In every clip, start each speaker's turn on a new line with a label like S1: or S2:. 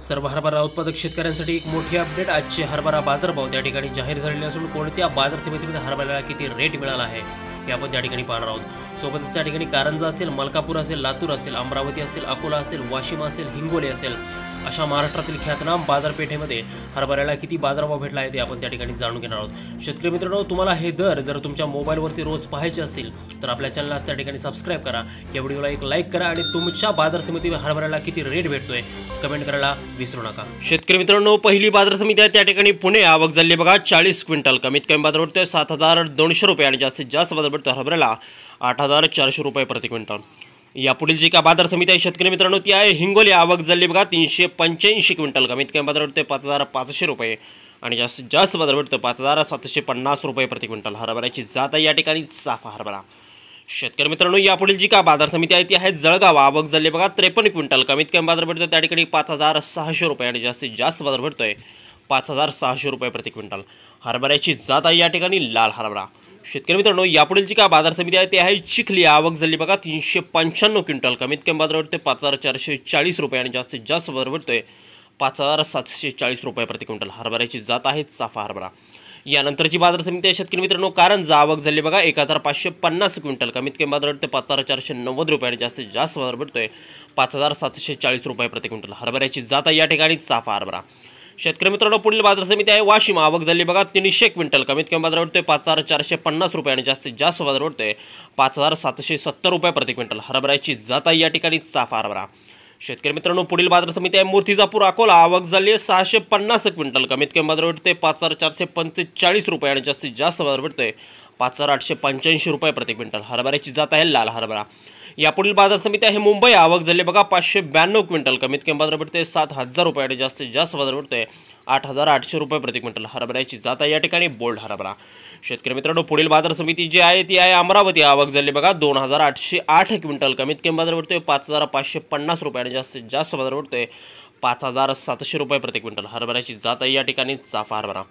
S1: सर्व हरभरा उत्पादक शेतकऱ्यांसाठी एक मोठी अपडेट। आजचे हरभरा बाजारभाव त्या ठिकाणी जाहीर झालेले असून कोणत्या बाजार समितीमध्ये हरभऱ्याला किती रेट मिळाला आहे हे आपण त्या ठिकाणी पाहणार आहोत। सोबतच त्या ठिकाणी कारंजा असेल, मलकापूर असेल, लातूर असेल, अमरावती असेल, अकोला असेल, वाशिम असेल, हिंगोली असेल, अशा महाराष्ट्रातील ख्यातनाम बाजारपेठेमध्ये हरभऱ्याला किती बाजारभाव भेटला आहे ते आपण त्या ठिकाणी जाणून घेणार आहोत। शेतकरी मित्रांनो, तुम्हाला हे दर जर तुमच्या मोबाईलवरती रोज पाहायचे असतील तर आपल्या चॅनलला त्या ठिकाणी सबस्क्राइब करा, या व्हिडिओला एक लाईक करा आणि तुमच्या बाजार समितीवर हरभऱ्याला किती रेट भेटतोय कमेंट करायला विसरू नका। शेतकरी मित्रांनो, पहिली बाजार समिती आहे त्या ठिकाणी पुणे। आवक झाली बघा 40 क्विंटल। कमीत कमी बाजार भेटतोय 7200 रुपये आणि जास्तीत जास्त बाजार भेटतो हरभऱ्याला 8400 रुपये प्रति क्विंटल। यापुढील जी का बाजार समिती आहे शेतकरी मित्रांनो ती आहे हिंगोली। आवक झाली बघा 385 क्विंटल। कमीत कमी बाजार भेटतोय 5500 रुपये आणि जास्तीत जास्त बाजार भेटतो 5750 रुपये प्रति क्विंटल। हरभऱ्याची जात आहे या ठिकाणी चाफा हरभरा। शेतकरी मित्रांनो, यापुढील जी का बाजार समिती आहे ती आहे जळगाव। आवक झाली बघा 53 क्विंटल। कमीत कमी बाजार भेटतो त्या ठिकाणी 5600 रुपये आणि जास्तीत जास्त बाजार भेटतोय 5600 रुपये प्रति क्विंटल। हरभऱ्याची जात आहे या ठिकाणी लाल हरभरा। शेतकरी मित्रांनो, यापुढील जी का बाजार समिती आहे ती आहे चिखली। आवक झाली बघा 395 क्विंटल। कमीत कमी बाजार भेटतोय 5440 रुपये आणि जास्तीत जास्त बाजार भेटतोय 5740 रुपये प्रति क्विंटल। हरभऱ्याची जात आहे चाफा हरभरा। यानंतरची बाजार समिती आहे शेतकरी मित्रांनो कारंजा। आवक झाली बघा 1550 क्विंटल। कमीत कमी बाजार भेटतोय 5490 रुपये आणि जास्तीत जास्त बाजार भेटतोय 5740 रुपये प्रति क्विंटल। हरभऱ्याची जात आहे या ठिकाणी चाफा हरभरा। शेतकरी मित्रांनो, पुढील बाजार समिती आहे वाशिम। आवक झाली बघा 300 क्विंटल। कमीत कमी बाजार भेटतोय 5450 रुपये आणि जास्तीत जास्त बाजार भेटतोय 5770 रुपये प्रति क्विंटल। हरभऱ्याची जात आहे या ठिकाणी चाफा हरभरा। शेतकरी मित्रांनो, पुढील बाजार समिती आहे मूर्तिजापूर अकोला। आवक झाली 650 क्विंटल। कमीत कमी बाजार भेटतोय 5445 रुपये आणि जास्तीत जास्त बाजार भेटतोय 5885 रुपये प्रति क्विंटल। हरभऱ्याची जात आहे लाल हरभरा। यापुढील बाजार समिती आहे मुंबई। आवक झाली बघा 592 क्विंटल। कमीत कमी बाजार भेटतोय 7000 रुपये आणि जास्तीत जास्त बाजार भेटतोय 8800 रुपये प्रति क्विंटल। हरभऱ्याची जात आहे या ठिकाणी बोल्ड हरभरा। शेतकरी मित्रांनो, पुढील बाजार समिती जी आहे ती आहे अमरावती। आवक झाली बघा 2808 क्विंटल। कमीत कमी बाजार भेटतोय 5550 रुपये आणि जास्तीत जास्त बाजार भेटतोय 5700 रुपये प्रति क्विंटल। हरभऱ्याची जात आहे या ठिकाणी चाफा हरभरा।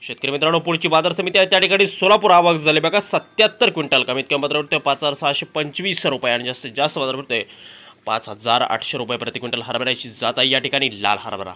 S1: शेतकरी मित्रांनो, पुढची बाजार समिती आहे त्या ठिकाणी सोलापूर। आवक झाली बघा 77 क्विंटल। कमीत कमी बाजार भेटतोय 5625 रुपये आणि जास्तीत जास्त बाजार भेटतोय 5800 रुपये प्रति क्विंटल। हरभऱ्याची जात आहे या ठिकाणी लाल हरभरा।